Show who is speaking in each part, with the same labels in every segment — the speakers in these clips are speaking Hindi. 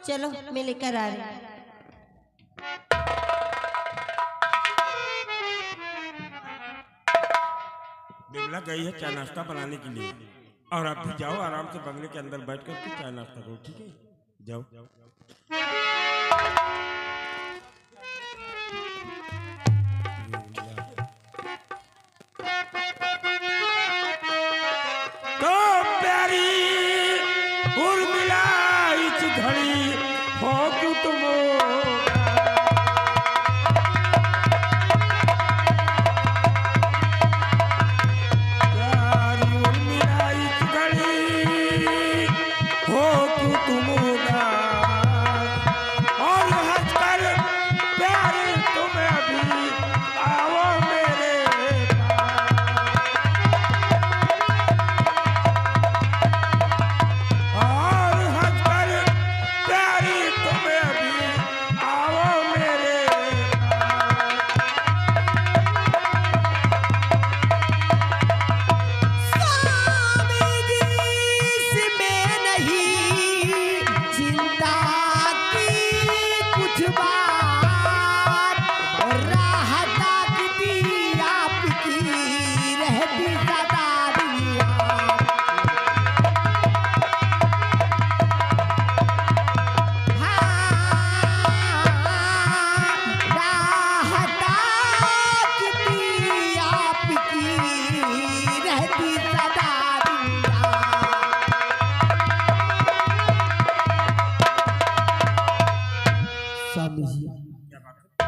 Speaker 1: चलो मैं लेकर आ रही।
Speaker 2: बिमला गई है चाय नाश्ता बनाने के लिए और आप भी जाओ आराम से बंगले के अंदर बैठ कर के चाय नाश्ता करो, ठीक है? जाओ। तो प्यारी उर्मिला इस घड़ी हो क्यों तुम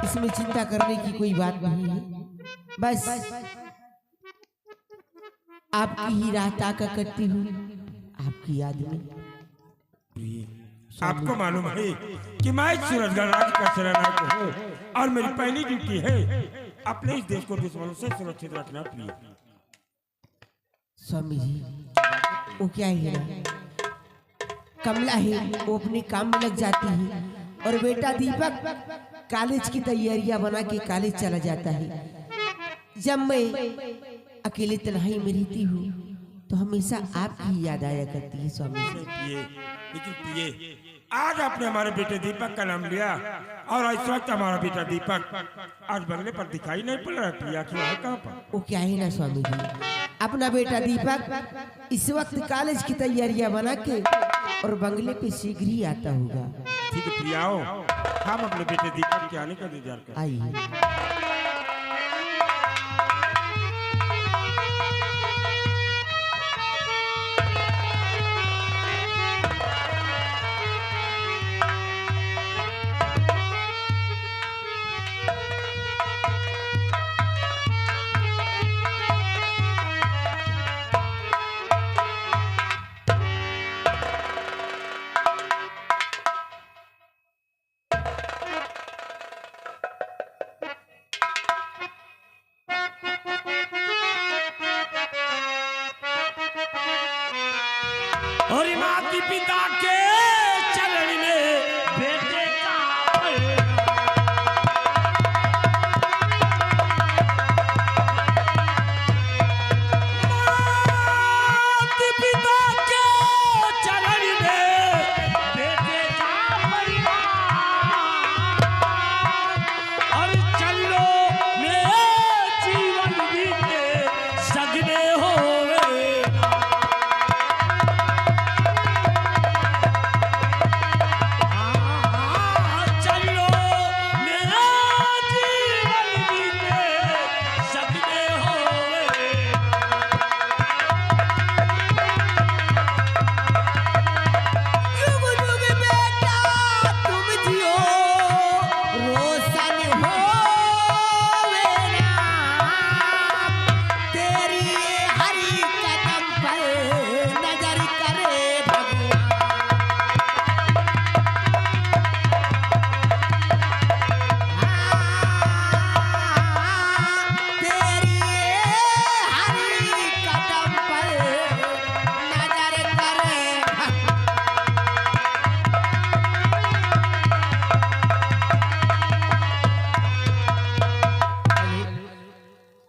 Speaker 1: इसमें चिंता करने की कोई बात नहीं है। बस आपकी ही राह ताका करती हूँ, आपकी याद में।
Speaker 2: आपको मालूम है कि मैं सूरजगढ़ राज्य का सेनानायक हूँ और मेरी पहली ड्यूटी है अपने इस देश को दुश्मनों से सुरक्षित रखना। प्रिय
Speaker 1: स्वामी जी, वो क्या है ना, कमला है, वो अपने काम में लग जाती है और बेटा दीपक कॉलेज की तैयारियां बना के कॉलेज चला जाता है। जब मैं अकेले तन्हाई में रहती हूँ तो हमेशा आपकी याद आया करती है स्वामी जी।
Speaker 2: लेकिन प्रिय, आज आपने हमारे बेटे दीपक का नाम लिया और इस वक्त हमारा बेटा दीपक आज बंगले पर दिखाई नहीं पड़ रहा। प्रिया की है कहाँ पर?
Speaker 1: वो क्या है ना स्वामी जी, अपना बेटा दीपक इस वक्त कॉलेज की तैयारियां बना के और बंगले पे शीघ्र ही आता होगा।
Speaker 2: ठीक है प्रिया, आओ हम अपने बेटे दीपक के आने का इंतजार करें।
Speaker 1: आइए।
Speaker 2: और माती पिता के चरण में बेटे का माती पिता के चरण में बेटे का परिवार और चलो मेरे जीवन बीते सगने होवे।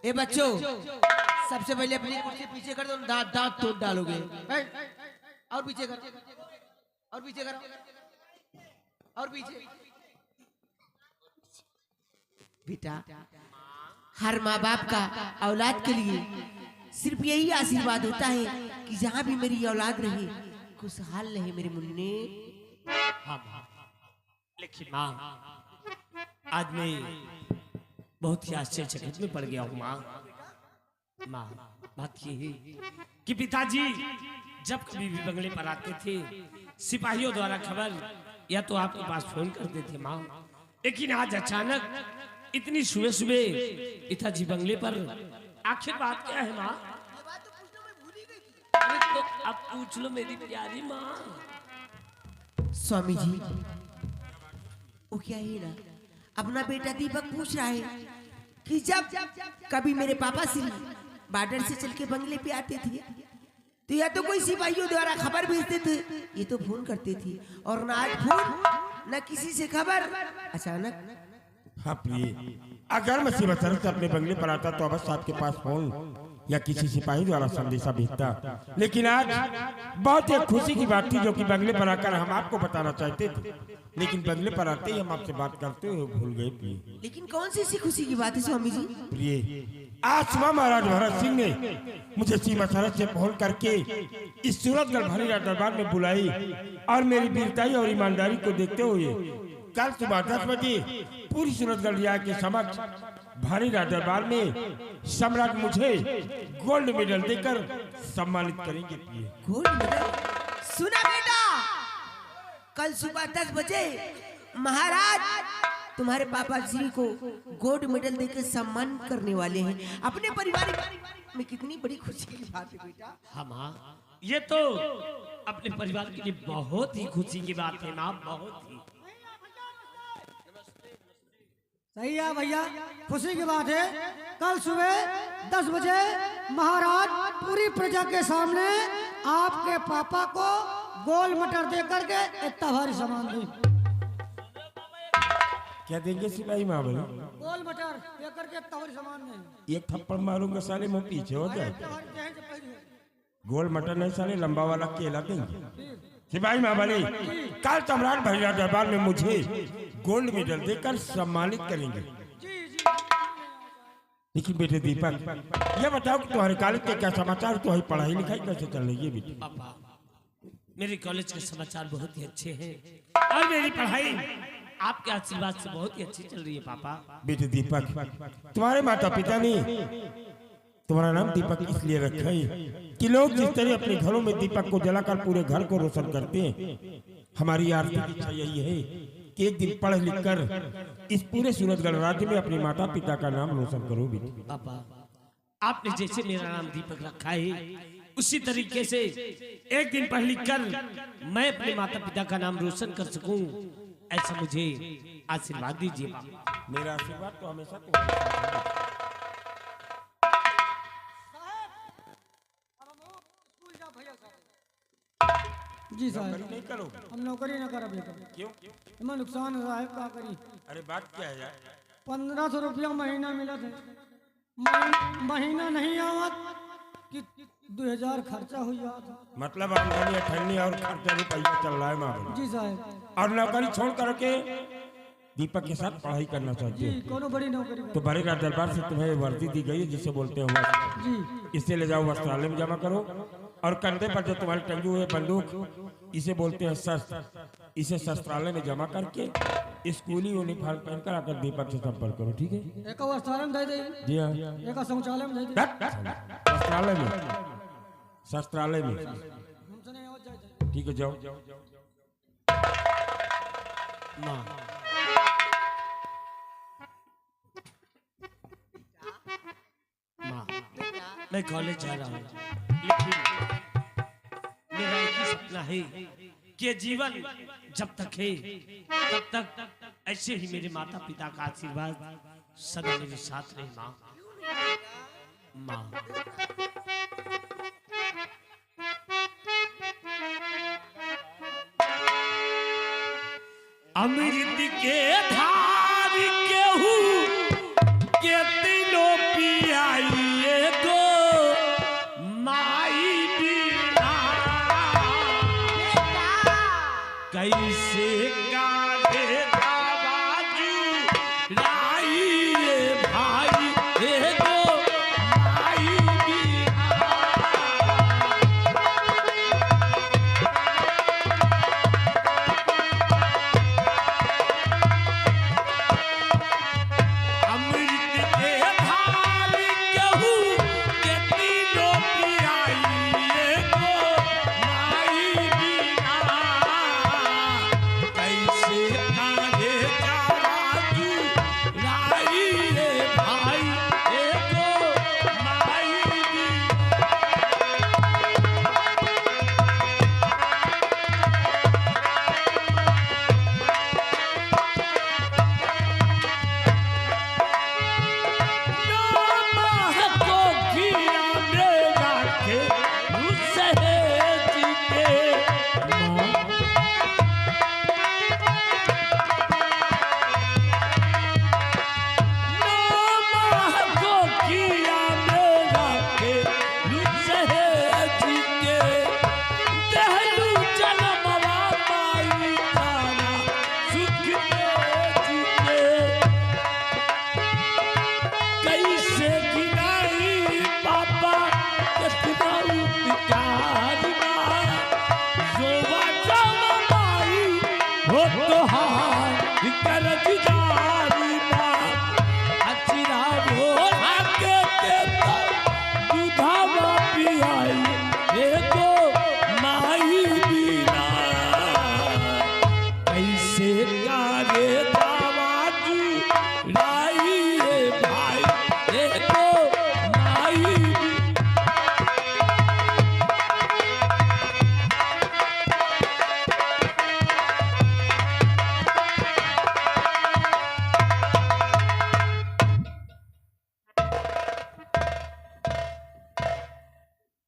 Speaker 1: ए बच्चों, सबसे पहले अपनी कुर्सी पीछे कर दो, दांत दांत तोड़ डालोगे। और पीछे कर, और पीछे कर। और पीछे। बेटा, हर माँ बाप का औलाद के लिए सिर्फ यही आशीर्वाद होता है कि जहाँ भी मेरी औलाद रहे खुशहाल रहे मेरे मुन्ने।
Speaker 3: हाँ माँ, लेकिन माँ आज मैं बहुत ही आश्चर्यचकित में पड़ गया हूँ माँ। माँ, बात ये है कि पिताजी जब कभी भी बंगले पर आते थे सिपाहियों द्वारा खबर या तो आपके पास फोन करते थे माँ, लेकिन आज अचानक इतनी सुबह सुबह पिताजी बंगले पर, आखिर बात क्या है माँ? अरे तो अब पूछ लो मेरी प्यारी माँ।
Speaker 1: स्वामी जी, वो क्या है ना, अपना बेटा दीपक पूछ रहा है कि जब कभी मेरे पापा श्री बॉर्डर से चल के बंगले पे आते थे तो या तो कोई सिपाहियों द्वारा खबर भेजते थे, ये तो फोन करते थे, और ना आज फोन ना किसी से खबर। अचानक
Speaker 2: हाँ प्रिय, अगर मैं शिवचरण से अपने बंगले पर आता तो अवश्य आपके पास फोन या किसी सिपाही द्वारा संदेशा भेजता, लेकिन आज बहुत एक खुशी की बात थी जो कि बंगले पर आकर हम आपको बताना चाहते थे, लेकिन बंगले पर आते ही हम आपसे बात करते हुए भूल गए प्रिय।
Speaker 1: लेकिन कौन सी ऐसी खुशी की बात है स्वामी जी?
Speaker 2: प्रिय, आज सुबह महाराज भरत सिंह ने मुझे सीमा सरहद से फोन करके इस सूरतगढ़ भारीराज दरबार में बुलाई और मेरी वीरताई और ईमानदारी को देखते हुए कल सुबह 10 बजे पूरी सूरतगढ़ रियासत के समक्ष भारीराज दरबार में सम्राट मुझे गोल्ड मेडल देकर सम्मानित करेंगे प्रिय।
Speaker 1: Gold medal? सुना बेटा, कल सुबह 10 बजे महाराज तुम्हारे पापा श्री को गोल्ड मेडल देकर सम्मान करने वाले हैं। अपने परिवार में कितनी बड़ी खुशी की बात है बेटा।
Speaker 3: हाँ माँ, ये तो अपने परिवार के लिए बहुत ही खुशी की बात है माँ, बहुत ही।
Speaker 4: सही है भैया, खुशी की बात है। कल सुबह 10 बजे महाराज पूरी प्रजा के सामने आपके पापा को गोल मटर दे करके इतना भारी सामान दी।
Speaker 2: क्या देंगे सिपाही माँ बोलो?
Speaker 4: गोल मटर दे करके इतना भारी सामान नहीं।
Speaker 2: एक थप्पड़ मारूंगा साले मुंह पीछे हो जाए। गोल मटर नहीं साले, लंबा वाला केला देंगे। सिपाही माँ बोले कल सम्राट भारीराज दरबार में मुझे गोल्ड मेडल देकर सम्मानित करेंगे। लेकिन बेटे दीपक, ये बताओ कि तुम्हारे कॉलेज के क्या समाचार, तुम्हारी पढ़ाई लिखाई कैसे चल रही है बेटे?
Speaker 3: पापा, मेरे कॉलेज के समाचार बहुत ही अच्छे हैं और मेरी पढ़ाई आपके आशीर्वाद से बहुत ही अच्छी चल रही है पापा।
Speaker 2: बेटे दीपक, तुम्हारे माता पिता ने तुम्हारा नाम दीपक इसलिए रखा है कि लोग जिस तरह अपने घरों में दीपक को जलाकर पूरे घर को रोशन करते हैं, हमारी आर्थिक इच्छा यही है कि एक दिन पढ़ लिख कर इस पूरे सूरतगढ़ राज्य में अपने माता पिता का नाम रोशन करो बेटे।
Speaker 3: पापा, आपने जैसे मेरा नाम दीपक रखा है उसी तरीके से एक दिन पढ़ लिख कर मैं अपने माता पिता का नाम रोशन कर सकूं, ऐसा मुझे आशीर्वाद दीजिए पापा।
Speaker 2: मेरा आशीर्वाद तो हमेशा तुम्हारे
Speaker 4: जी साहब,
Speaker 2: नहीं करो।
Speaker 4: हम नौकरी न कर बेटा।
Speaker 2: क्यों?
Speaker 4: हमें नुकसान हो रहा है, क्या करी?
Speaker 2: अरे बात क्या है यार?
Speaker 4: 1500 रुपया महीना मिला था, महीना नहीं आवत कि 2000 खर्चा हो जाता।
Speaker 2: मतलब आमदनी अठन्नी और खर्चा रुपया चल रहा है माँ।
Speaker 4: जी साहब।
Speaker 2: और नौकरी छोड़ करके दीपक के साथ पढ़ाई करना चाहते
Speaker 4: जी,
Speaker 2: हो
Speaker 4: कोनो बड़ी नौकरी
Speaker 2: तो भारीराज दरबार से तुम्हें वर्दी दी गई है जिसे बोलते हैं वस्त्र।
Speaker 4: जी।
Speaker 2: इसे ले जाओ वस्त्रालय में जमा करो और कंधे पर जो तुम्हारी टंगी हुई है बंदूक, इसे बोलते हैं शस्त्र, इसे शस्त्रालय में जमा करके स्कूली यूनिफॉर्म पहनकर आकर दीपक से संपर्क करो, ठीक है?
Speaker 4: एक वस्त्रालय में दे दे,
Speaker 2: जी हाँ,
Speaker 4: एक शौचालय में दे दे।
Speaker 2: वस्त्रालय में, शस्त्रालय में,
Speaker 4: हमसे नहीं हो जाए।
Speaker 2: ठीक है, जाओ।
Speaker 3: माँ, माँ, मैं कॉलेज जा रहा हूँ, लेकिन मेरा एक ही सपना है कि जीवन जब तक है तब तक ऐसे ही मेरे माता पिता का आशीर्वाद सदा मेरे साथ रहे माँ। माँ, अमृत के धार केहू के दिलो पियाइए दो माई बिना कैसे कार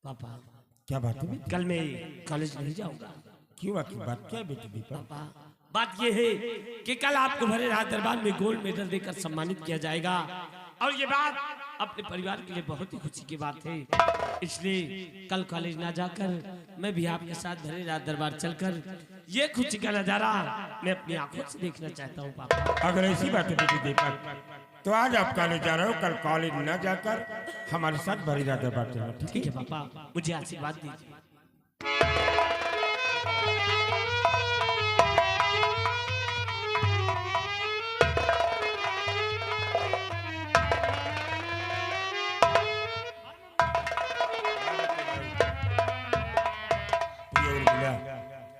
Speaker 3: पापा
Speaker 2: क्या बात है बेटी?
Speaker 3: कल मैं कॉलेज नहीं जाऊंगा।
Speaker 2: क्यों आखिर बात क्या है बेटी दीपक?
Speaker 3: पापा बात यह है कि कल आपको भरे रात दरबार में गोल्ड मेडल देकर सम्मानित किया जाएगा और ये बात अपने परिवार के लिए बहुत ही खुशी की बात है। इसलिए कल कॉलेज ना जाकर मैं भी आपके साथ भरे रात दरबार चलकर ये खुशी का नजारा मैं अपनी आंखों से देखना चाहता हूँ पापा।
Speaker 2: अगर ऐसी बात है बेटी दीपक तो आज आप कॉलेज जा रहे हो, कल कॉलेज न जाकर हमारे साथ भरी रात दरबार चलना।
Speaker 3: ठीक है पापा, मुझे आशीर्वाद दीजिए।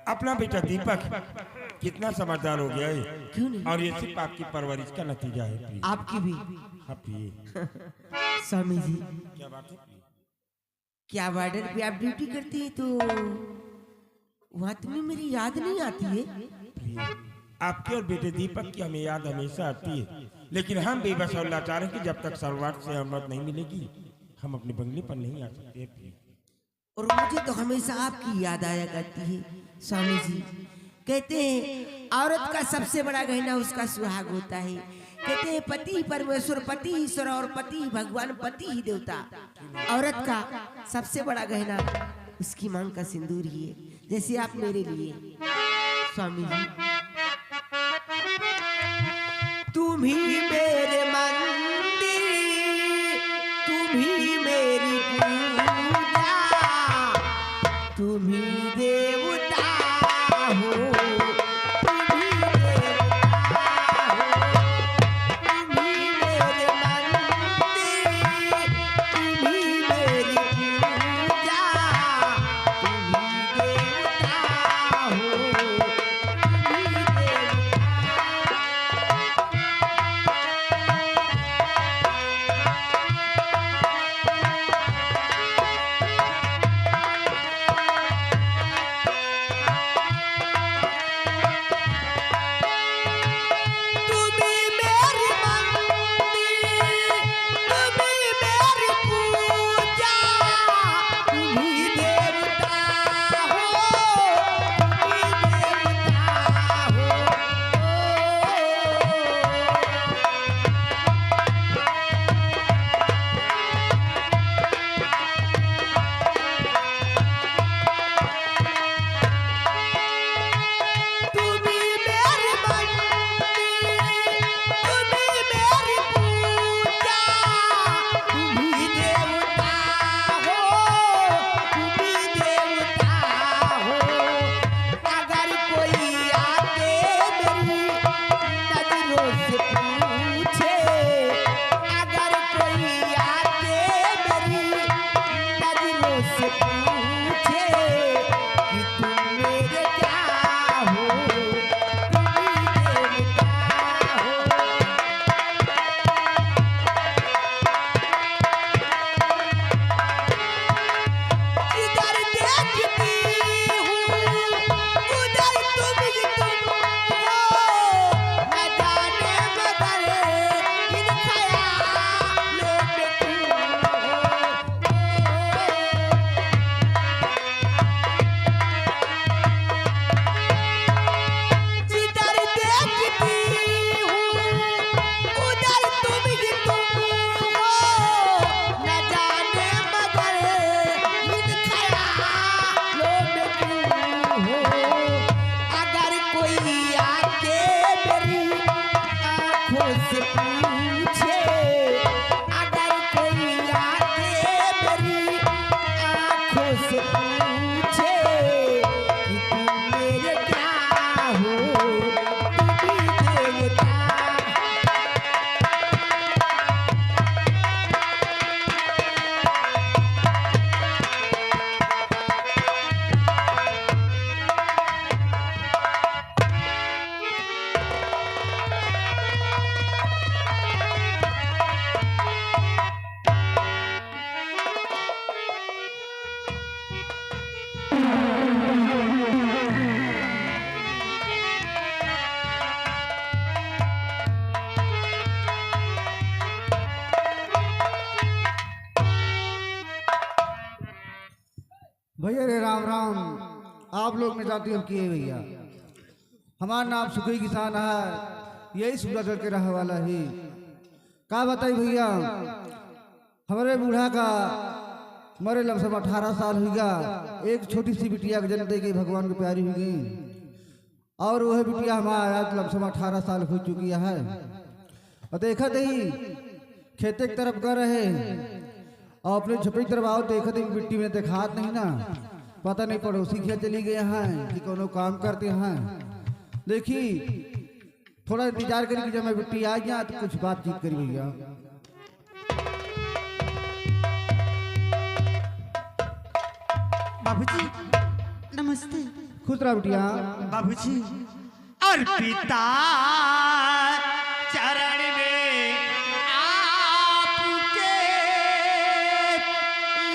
Speaker 2: अपना बेटा दीपक कितना समझदार हो गया है।
Speaker 1: क्यों नहीं?
Speaker 2: और ये सिर्फ आपकी परवरिश का नतीजा है प्रिय।
Speaker 1: आपकी भी।
Speaker 2: हाँ प्रिय।
Speaker 1: स्वामी जी
Speaker 2: क्या बात है प्रिय?
Speaker 1: क्या बॉर्डर पे आप ड्यूटी करती है तो वहाँ तुम्हें मेरी याद नहीं आती है?
Speaker 2: प्रिय, आपके और बेटे दीपक की हमें याद हमेशा आती है, लेकिन हम बेबस और लाचार हैं कि जब तक सरवार से अनुमति नहीं मिलेगी हम अपने बंगले पर नहीं आ सकते प्रिय।
Speaker 1: और मुझे तो हमेशा आपकी याद आया करती है स्वामी जी। कहते हैं औरत का सबसे बड़ा गहना उसका सुहाग होता है। कहते हैं पति परमेश्वर, पति ईश्वर और पति भगवान, पति ही देवता। औरत का सबसे बड़ा गहना उसकी मांग का सिंदूर ही है, जैसे आप मेरे लिए स्वामी जी। तुम ही मेरे मंदिर, तुम ही मेरी पूजा, तुम ही देवता हो, तुम ही देवता हो, तुम ही मेरे मंदिर, तुम ही मेरी पूजा, तुम ही देवता हो, तुम ही देवता। कोई आके मेरी आंखों से पूछे, अगर कोई आके मेरी आंखों से पूछे कि तुम मेरे क्या हो, देवी देवता।
Speaker 4: भैया रे राम राम। आप लोग ने जाती हम किए भैया। हमारा नाम सुखी किसान है, यही सूरजगढ़ के रहे वाला ही। का बताई भैया, हमारे बूढ़ा का मरे लमसम 18 साल हुई गा। एक छोटी सी बिटिया के जन्म दे के भगवान की प्यारी हुई गई, और वह बिटिया हमारा आज लमसम 18 साल हो चुकी है। और देखा ही खेते की तरफ कर रहे और अपने झुपड़ी की तरफ आओ, देखा थे मिट्टी में देखात नहीं ना, पता नहीं पड़ोसी खेत चली गए हैं कि कोनो काम करते हैं। देखी थोड़ा इंतजार करी कि जब मैं मिट्टी आ गया तो कुछ बातचीत करी भैया।
Speaker 5: बाबूजी नमस्ते।
Speaker 4: खुश रहा बिटिया।
Speaker 5: बाबूजी और पिता चरण में आपके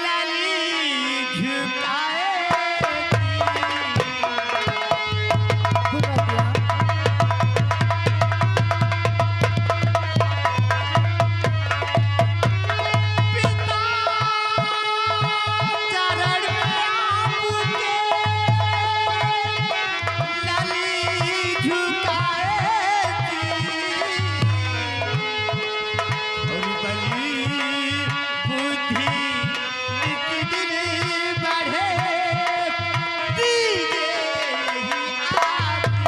Speaker 5: लली झुकाए।
Speaker 4: खुश रहा बिटिया।
Speaker 5: पिता चरण में आपके लली झुकाए। और बली बुद्धि नित दिन बढ़े, दीजे यही आती।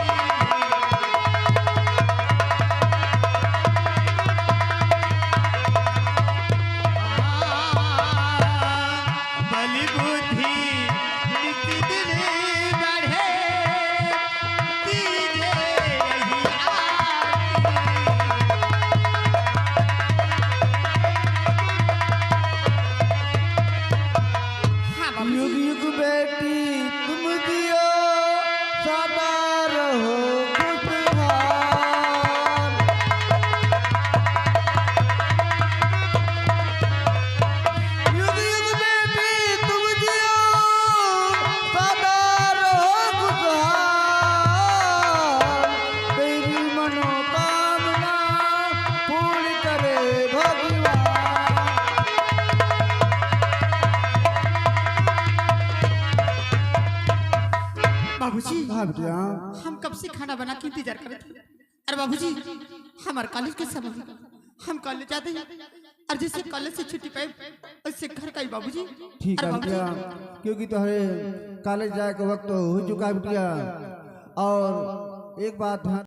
Speaker 5: बली बुद्धि नित दिन बढ़े, दीजे यही आती।
Speaker 4: युग युग बेटी तुम जियो, सदा रहो खुशहाल। युग युग बेटी तुम जियो, सदा रहो खुशहाल। तेरी मनोकामना पूर्ण करे भगवान।
Speaker 5: बाबूजी
Speaker 4: हाँ बिटिया।
Speaker 5: हम कब से खाना बना के इंतजार कर रहे थे। अरे बाबूजी हमारे कॉलेज के समय है। हम कॉलेज जाते हैं और जिससे कॉलेज से छुट्टी पाए उससे घर का ही बाबूजी।
Speaker 4: ठीक
Speaker 5: अरे
Speaker 4: है
Speaker 5: बाबूजी
Speaker 4: बिटिया, क्योंकि तुम्हारे कॉलेज जाए का वक्त हो चुका है बिटिया। और एक बात ध्यान